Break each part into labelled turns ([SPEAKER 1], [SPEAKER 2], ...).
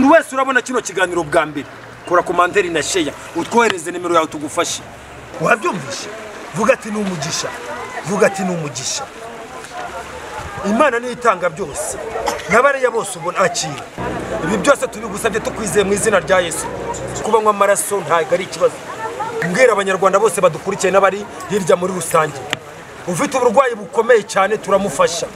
[SPEAKER 1] umuntu wese urabona kino kiganiro bwa mbere kora commentaire na share utwohereze nimero yawe tugufashe wabyumvishe vuga ati n'umugisha vuga ati n'umugisha Imana ni itanga byose nabare ya bose ubona akira ibi byose tubigusabye tukwizeye mu izina rya Yesu kubanywa amaraso ntago ari ikibazo mbwira abanyarwanda bose badukurikiye n'abari hirya muri rusange ufite uburwayi bukomeye cyane turamufasha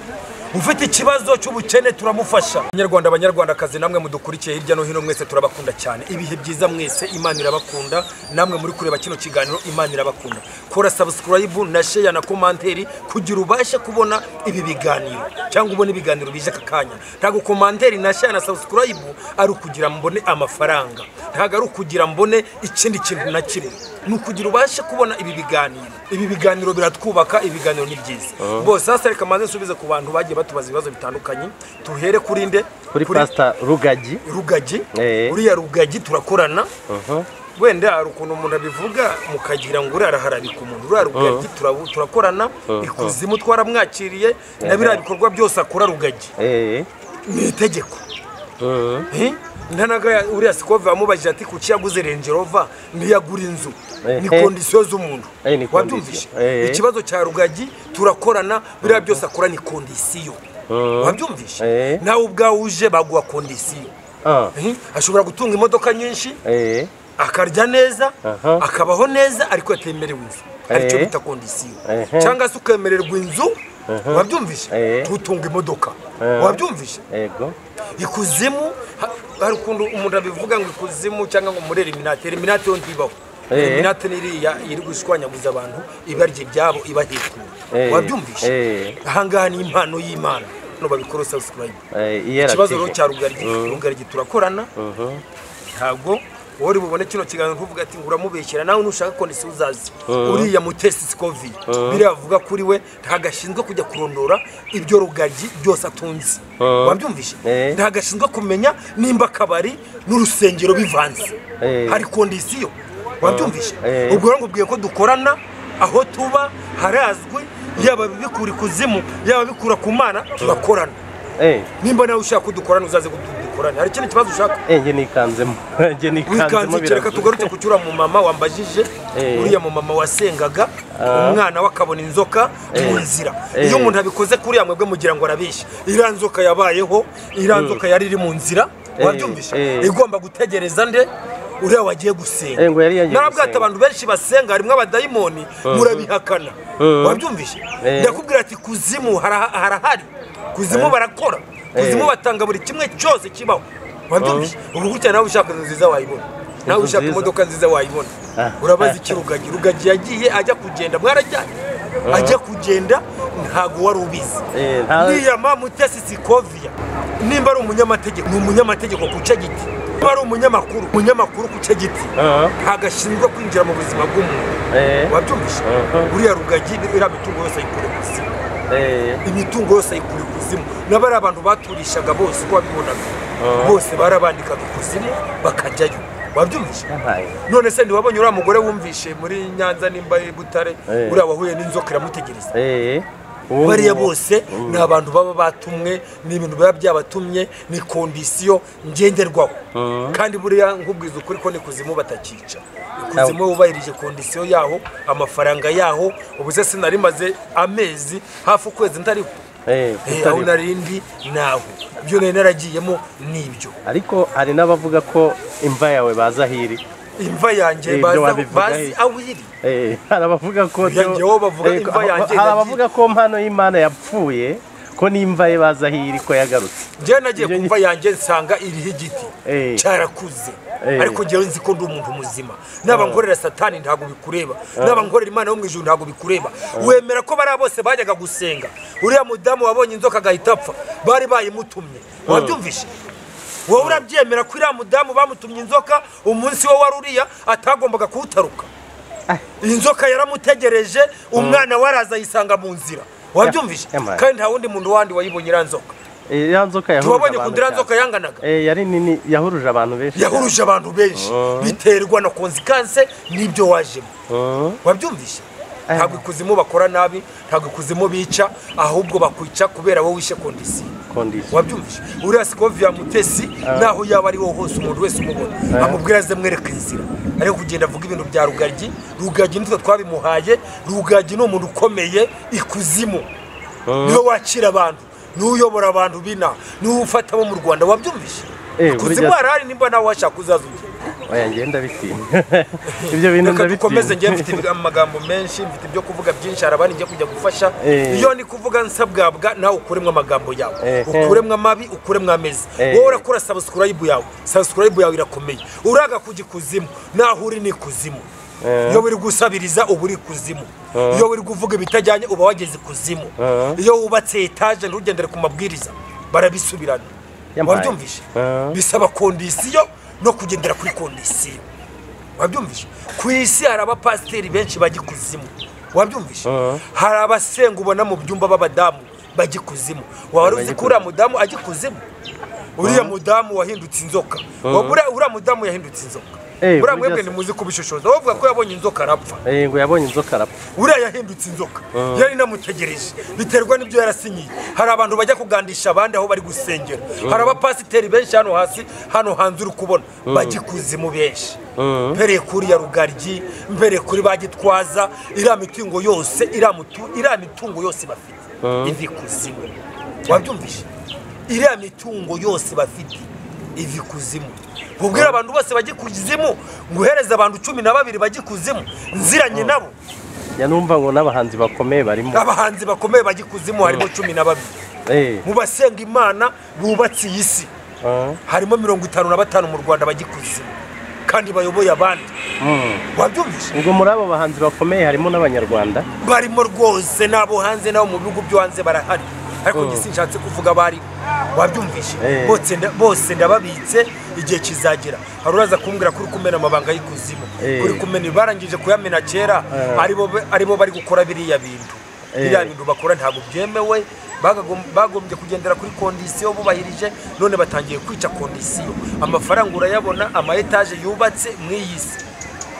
[SPEAKER 1] ufite ikibazo cy'ubukene turamufasha abanyarwandakazi namwe mudukurikiye hirya no hino mwese turabakunda cyane ibihe byiza mwese Imana irabakunda namwe muri kureba kino kiganiro Imana irabakunda kora subscribe na share na commentaire kugira ubashe kubona ibi biganiro cyangwa ubone ibiganiro bije kakanya ntago commentaire na share na subscribe ari ukugira mbone amafaranga ntago ari ukugira mbone ikindi kintu na kire nukugira ubashe kubona ibi biganiro biratwubaka ibiganiro ni byiza bose sasa reka manze nsubize ku bantu bagiye batubaza ibibazo bitandukanye tuhere kuri nde
[SPEAKER 2] kuri Pastor Rugagi
[SPEAKER 1] uriya Rugagi turakorana wenda ari ukuntu umuntu abivuga mukagira ngo uraraharabika umuntu uriya Rugagi turakorana ikuzimu twaramwakiriye na biriya bikorwa byose akora Rugagi ni itegeko ntanaga uriya Sikove amubajije ati kuki yaguze Range Rover ntiyagura inzu ni condition z'umuntu wabyumvishe ikibazo cya Rugagi turakorana biriya byose akora ni condition wabyumvishe nawe ubwawe uje baguha condition ashobora gutunga imodoka nyinshi akarya neza akabaho neza ariko yatemerewe inzu aricyo bita condition cyangwa se ukemererwa inzu wabyumvishe tutunga imodoka wabyumvishe
[SPEAKER 2] yego
[SPEAKER 1] ikuzimu hari ukuntu umuntu abivuga ngo ikuzimu cyangwa ngo murere Illuminati yo ntibaho Illuminati niriya iri gushwanyaguza abantu ibarye byabo ibahekura wabyumvishe ahangaha ni impano y'Imana no babikora subscribe ikibazo rero cya Rugagi turakorana ntago wori bubone kino kiganiro kuvuga ati nguramubeshyera nawe nushaka ko nisi uzazi uriya Mutesi Sikove biravuga kuri we ntagashinzwe kujya kurondora ibyo Rugagi byose atunzi wabyumvishe ntagashinzwe kumenya nimba kabari n'urusengero bivanze hari condition wabyumvishe ubwo ngo ubwiye ko dukorana aho tuba harazwe yaba bikura kuzimu yaba bikura ku Mana turakorana nimba nawe ushaka kudukorana uzaze kudukorana hari ikindi kibazo ushaka
[SPEAKER 2] nge nikanzemo
[SPEAKER 1] reka tugaruke kucyura mu mama wambajije uriya mu mama wasengaga umwana wakabona inzoka mu nzira iyo umuntu abikoze kuri yamwe bwe mugira ngo arabisha iranzoka yabayeho iranzoka yari iri mu nzira wabyumvisha igomba gutegereza nde uriya wagiye gusenga narabwata abantu benshi basenga harimo abadayimoni murabihakana wabyumvishe ndakubwira ati kuzimu harahari kuzimu barakora kuzimu batanga buri kimwe cyose kibaho wabyumvishe ubu gutya nawe ushaka inzu nziza wayibona nawe ushaka imodoka nziza wayibona urabaza iki Rugagi yagiye ajya kugenda mwarajyanye ajya kugenda ntago wari ubizi niyama Mutesi Sikove nimba ari umunyamategeko ni umunyamategeko kuca giti nimba ari umunyamakuru kuca giti ntagashinzwe kwinjira mu buzima bw'umuntu wabyumvishe uriya Rugagi iriya mitungo yose ayikure kuzimu imitungo yose ayikure kuzimu n'abari abantu baturishaga bose uko babibonaga bose barabandikaga kuzimu bakajyayo wabyumvishe none se ndiwabonye uriya mugore wumvishe muri Nyanza nimba Butare uriya wahuye n'inzoka iramutegereza bariya bose ni abantu baba batumwe ni ibintu biba byabatumye ni condition ngenderwaho kandi buriya nkubwiza ukuri ko ni kuzimu batakica kuzimu ubahirije condition yaho amafaranga yaho ubuze sinarimaze amezi hafi ukwezi ntariho aho narindi naho byo nari naragiyemo nibyo
[SPEAKER 2] ariko hari n'abavuga ko imva yawe bazahiri
[SPEAKER 1] imva yanjye bazi awiri
[SPEAKER 2] harabavuga ko
[SPEAKER 1] imva yanjye
[SPEAKER 2] harabavuga ko mpano y'Imana yapfuye ko nimva ye bazahiri ko yagarutse
[SPEAKER 1] je nagiye kumva yanjye nsanga iriho igiti cyarakuze ariko je nzi ko ndi umuntu muzima naba ngorera satani ntago bikureba naba ngorera Imana yo mwijuru ntago bikureba wemera ko bari bose bajyaga gusenga uriya mudamu wabonye inzoka gahita apfa bari bayimutumye wabyumvishe wowe urabyemera ko iriya mudamu bamutumye inzoka umunsi wo waruriya atagombaga kuwutaruka inzoka yaramutegereje umwana waraza yisanga mu nzira wabyumvishe kandi nta wundi muntu wandi wayibonye iranzoka
[SPEAKER 2] nzoka yahuruje
[SPEAKER 1] tubabonye kundira nzoka yanganaga
[SPEAKER 2] yari nini yahuruje abantu benshi
[SPEAKER 1] biterwa na konsequence nibyo wajemo wabyumvishe ntabwo ikuzimu bakora nabi ntabwo ikuzimu bica ahubwo bakwica kubera wowe wishe kondisiyo wabyumvise uriya Scovia Mutesi naho yaba ari wo hose umuntu wese umubona amubwira aze mwereka inzira ariko kugenda avuga ibintu bya Rugagi nitwe twabimuhaye. Rugagi ni umuntu ukomeye ikuzimu niyo wakira abantu n'uyobora abantu bina niwe ufata bo mu Rwanda wabyumvise ikuzimu harari nimba nawe washaka uzazuye
[SPEAKER 2] oya ngenda bitinda ibyo bintu
[SPEAKER 1] ndabikomeze ngiye mfite amagambo menshi mfite ibyo kuvuga byinshi arabani ngiye kujya gufasha iyo ni kuvuga nsabwabwa nawe ukuremwe amagambo yawe ukuremwe amabi ukuremwe ameze wowe urakora subscribe yawe irakomeye uraga kujikuzimu naho uri ni kuzimu iyo biri gusabiriza uba uri kuzimu iyo biri kuvuga ibitajyanye uba wageze kuzimu iyo wubatse etaje ntugendere ku mabwiriza barabisubirana wabyumvishe bisaba kondisiyo no kugendera kuri kondisiyo wabyumvishe ku isi hari abapasiteri benshi bagikuzimu wabyumvishe hari abasenga ubona mu byumba b'abadamu bagikuzimu wari uzi ko uriya mudamu agikuzimu uriya mudamu wahindutse inzoka uriya mudamu yahindutse inzoka buriya mwebwe ntimuzi kubishushoza bavuga ko yabonye inzoka arapfa
[SPEAKER 2] ngo yabonye inzoka arapfa
[SPEAKER 1] uriya yahindutse inzoka yari namutegereje biterwa n'ibyo yarasinyiye hari abantu bajya kugandisha abandi aho bari gusengera hari abapasiteri benshi hano hasi hano hanze uri kubona bagikuzimu benshi mpereye kuri ya Rugaryi mpereye kuri bagitwaza iriya mitungo yose iriya mitungo yose bafite ivi kuzimu wabyumvishe iriya mitungo yose bafite ivi kuzimu kubwira abantu bose bagikuzimu nguhereza abantu 12 bagikuzimu nziranye nabo
[SPEAKER 2] yanumva ngo nabahanzi bakomeye barimo
[SPEAKER 1] abahanzi bakomeye bagikuzimu harimo 12 mu basenga Imana bubatse isi harimo 55 mu Rwanda bagikuzimu kandi bayoboye abandi wabyumvise
[SPEAKER 2] ngo muri abo bahanzi bakomeye harimo n'abanyarwanda
[SPEAKER 1] barimo rwose nabo hanze nabo mu bihugu byo hanze barahari ariko gishinshatse kuvuga bari wabyumvishe bose ndababitse igihe kizagera haruraza kumbwira kuri kumena amabanga y'ikuzimu kuri kumena barangije kuyamena kera aribo bari gukora biriya bintu bakora ntabwo byemewe bagombye kugendera kuri kondisiyo bubahirije none batangiye kwica kondisiyo amafaranga urayabona ama etage yubatse mwiyisi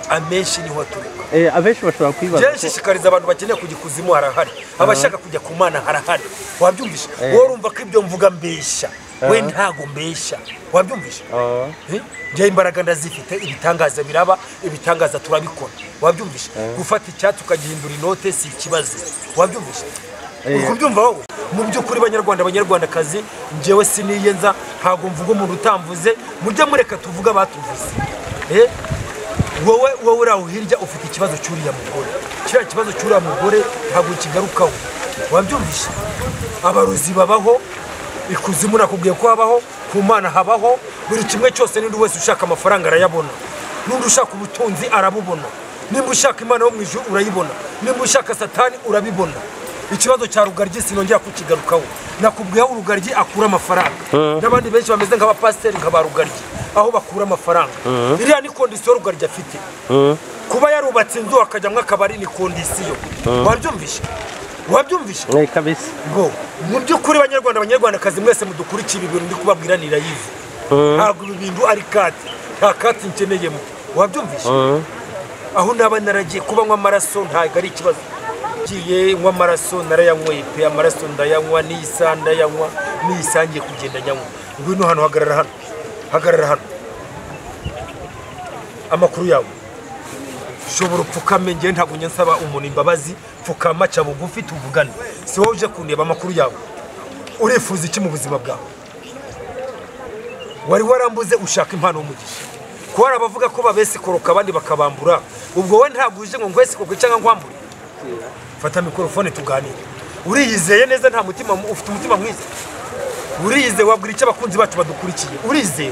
[SPEAKER 1] amenshi niho turuka
[SPEAKER 2] abenshi bashobora kwibaza
[SPEAKER 1] shishikariza abantu bakeneye kujikuzimu harahari abashaka kujya ku Mana harahari wabyumvisha wowe urumva ko ibyo mvuga mbesha we ntago mbesha wabyumvisha je imbaraga ndazifite ibitangaza biraba ibitangaza turabikora wabyumvisha gufata icyatsi ukagihindura inote si ikibazo wabyumvisha ukubyumva wowe mu by'ukuri banyarwandakazi njewe siniyenza ntago mvuga umuntu utamvuze mujye mureka tuvuga batuvuze wowe uraho hirya ufite ikibazo cy'uriya mugore kiriya kibazo cy'uriya mugore ntabwo kigarukaho wabyumvishe abarozi babaho ikuzimu nakubwiye ko habaho ku Mana habaho buri kimwe cyose n'undi wese ushaka amafaranga arayabona n'undi ushaka ubutunzi arabubona nimba ushaka Imana yo mu ijuru urayibona nimba ushaka Satani urabibona ikibazo cya Rugaryi sinongera kukigarukaho nakubwiye aho Rugaryi akura amafaranga n'abandi benshi bameze nk'abapasiteri nk'aba Rugaryi aho bakura amafaranga iriya ni kondisiyo Rugaryi afite kuba yarubatse inzu akajyamwe akabari ni kondisiyo wabyumvishe
[SPEAKER 2] kabisa
[SPEAKER 1] ngo mu by'ukuri banyarwandakazi mwese mudukurikiye ibintu ndi kubabwira ni live ntabwo ibi bintu ari kati nta kati nkeneyemo wabyumvishe aho naba naragiye kuba nywa amaraso ntabwo ari ikibazo ngiye nywa amaraso narayanyweye pe amaraso ndayanywa ndayanywa nisangiye kugenda nyanywa ngwino hano hagarara hano amakuru yawe shobora upfukame ngiye ntabwo nsaba umuntu imbabazi pfukama ca bugufi tuvugane si wowe uje kundeba amakuru yawe urifuza iki mu buzima bwawe wari warambuze ushaka impano y'umugisha ko hari abavuga ko babesikoroka abandi bakabambura ubwo we ntabwo uje ngo ngwesikoroke cyangwa nkwambure fata mikrofone tuganire uriyizeye neza nta mutima ufite umutima mwiza urize wabwira icyo abakunzi bacu badukurikiye urize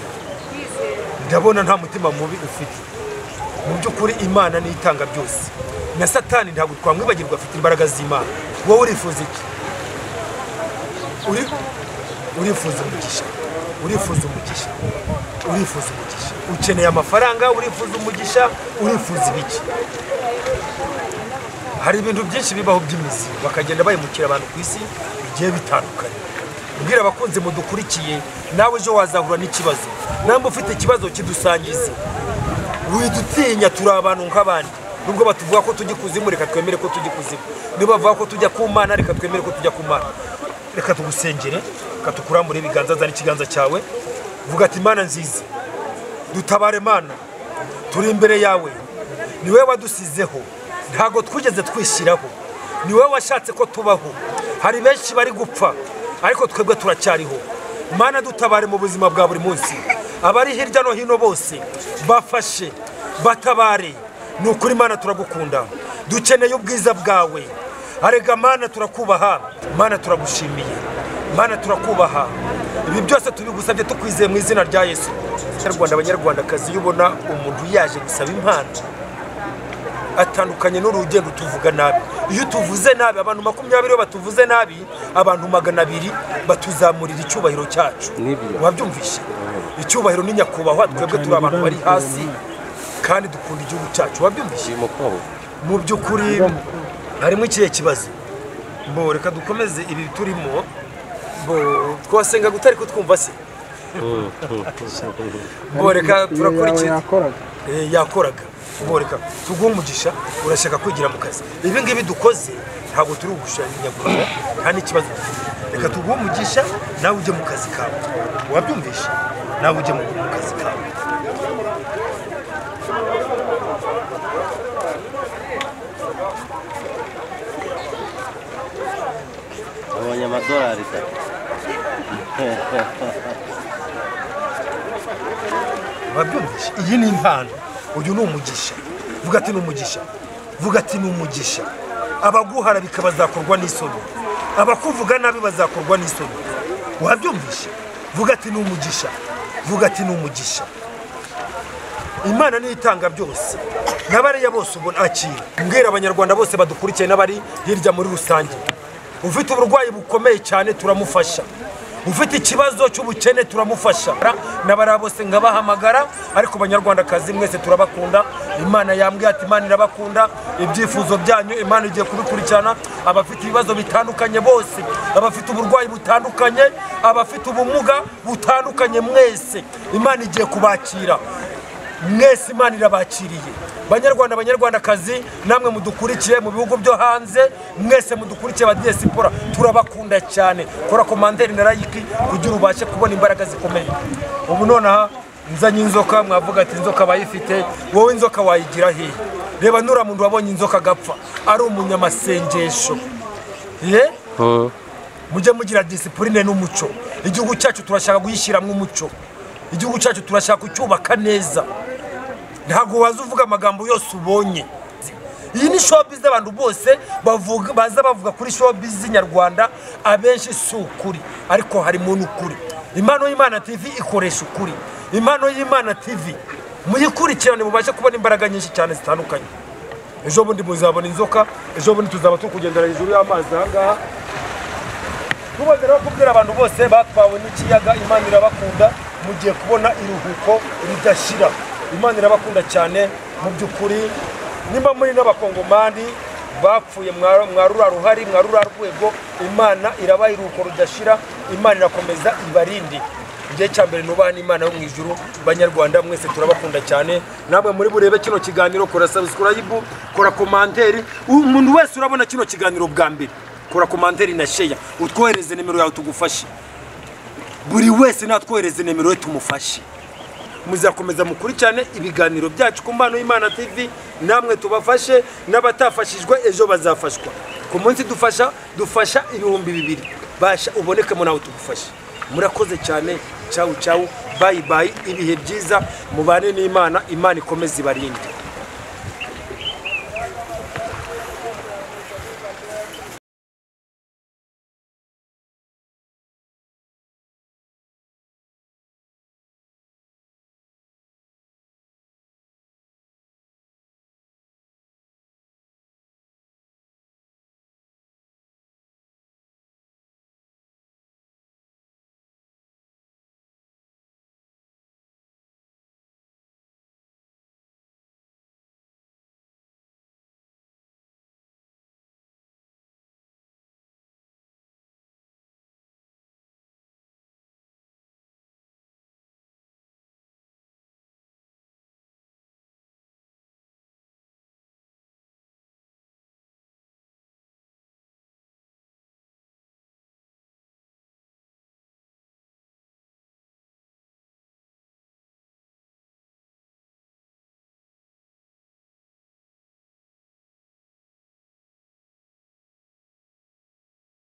[SPEAKER 1] ndabona nta mutima mubi ufite mu by'ukuri Imana ni itanga byose na Satani ntabwo twamwibagirwa afite imbaraga z'Imana wowe urifuza iki urifuza umugisha ukeneye amafaranga urifuza umugisha urifuza ibiki hari ibintu byinshi bibaho by'imizi bakagenda bayimukira abantu ku isi bigiye bitandukanye ubwira abakunzi mudukurikiye nawe ejo wazahura n'ikibazo namba ufite ikibazo kidusangize widutinya turi abantu nk'abandi nubwo batuvuga ko tujya kuzimu reka twemere ko tujya kuzimu niba bavuga ko tujya ku Mana reka twemere ko tujya ku Mana reka tugusengere reka tukurambure ibiganza zana ikiganza cyawe vuga ati Mana nziza dutabare Mana turi imbere yawe niwe wadusizeho ntago twigeze twishyiraho niwe washatse ko tubaho hari benshi bari gupfa ariko twebwe turacyariho Mana dutabare mu buzima bwa buri munsi abari hirya no hino bose bafashe batabare nukuri Mana turagukunda dukeneye ubwiza bwawe arega Mana turakubaha Mana turagushimiye Mana turakubaha ibi byose tubigusabye tukwizeye mu izina rya Yesu abanyarwandakazi yubona umuntu yaje gusaba impano atandukanye n'urugendo tuvuga nabi iyo tuvuze nabi abantu 20 batuvuze nabi abantu 200 batuzamurira icyubahiro cyacu wabyumvishe icyubahiro ni nyakubahwa twebwe turi abantu bari hasi kandi dukunda igihugu cyacu wabyumvishe mu byukuri harimo ikihe kibazo mbo reka dukomeze ibi turimo mbo twasenga gutari kutwumva se mbo reka turakora iki yakoraga mbo reka tugumugisha urashaka kwigira mu kazi ibi ngibi dukoze ntabwo turi ugushanya gukora kandi ikibazo reka tugumugisha nawe uje mu kazi kawe wabyumvishe nawe uje mu kazi kawe
[SPEAKER 2] abanyamadolari
[SPEAKER 1] wabyumvishe iyi ni impano uyu ni umugisha vuga ati ni umugisha vuga ati ni umugisha abaguhara bikabazakorwa n'isoni abakuvuga nabi bazakorwa n'isoni wabyumvishe vuga ati ni umugisha vuga ati ni umugisha Imana ni itanga byose n'abariya bose ubona akira mbwira abanyarwanda bose badukurikiye n'abari hirya muri rusange ufite uburwayi bukomeye cyane turamufasha ufite ikibazo cy'ubukene turamufasha n'abara bose ngabahamagara ariko abanyarwandakazi mwese turabakunda Imana yambwiye ati Imana irabakunda ibyifuzo byanyu Imana igiye kubikurikirana abafite ibibazo bitandukanye bose abafite uburwayi butandukanye abafite ubumuga butandukanye mwese Imana igiye kubakira mwese Imana irabakiriye banyarwandakazi namwe mudukurikiye mu bihugu byo hanze mwese mudukurikiye ba diaspora turabakunda cyane kora commentaire na like kugira ubashe kubona imbaraga zikomeye ubu nonaha nzanye inzoka mwavuga ati inzoka bayifite wowe inzoka wayigira he reba nura muntu wabonye inzoka gapfa ari umunyamasengesho mujye mugira discipline n'umuco igihugu cyacu turashaka guyishyiramo umuco igihugu cyacu turashaka kucyubaka neza ntago wazuvuga amagambo yose ubonye iyi ni showbiz abantu bose baza bavuga kuri showbiz nyarwanda abenshi si ukuri ariko harimo n'ukuri impano y'Imana TV ikoresha ukuri impano y'Imana TV muyikurikirane mubashe kubona imbaraga nyinshi cyane zitandukanye ejo bundi muzabona inzoka ejo bundi tuzaba tukugendera hejuru y'amazi ahangaha tubagera kubwira abantu bose batwawe n'ikiyaga Imana irabakunda mugiye kubona iruhuko ridashira Imana irabakunda cyane mu byukuri nimba muri n'abakongomani bapfuye mwarura ruhari mwarura rwego Imana irabaha iruhuko rudashira Imana irakomeza ibarindi igihe cyambere nubana Imana yo mu ijuru banyarwanda mwese turabakunda cyane namwe muri burebe kino kiganiro kora subscribe kora commentaire umuntu wese urabona kino kiganiro bwa mbere kora commentaire na share utwohereze nimero yawe tugufashe buri wese natwohereze nimero ye tumufashe muzakomeza mukurikirane ibiganiro byacu ku Mpano y'Imana TV namwe tubafashe n'abatafashijwe ejo bazafashwa ku munsi dufasha 2,000 basha uboneke mu nawe tugufashe murakoze cyane ciao bye bye ibihe byiza mubane n'Imana Imana ikomeze ibarinde.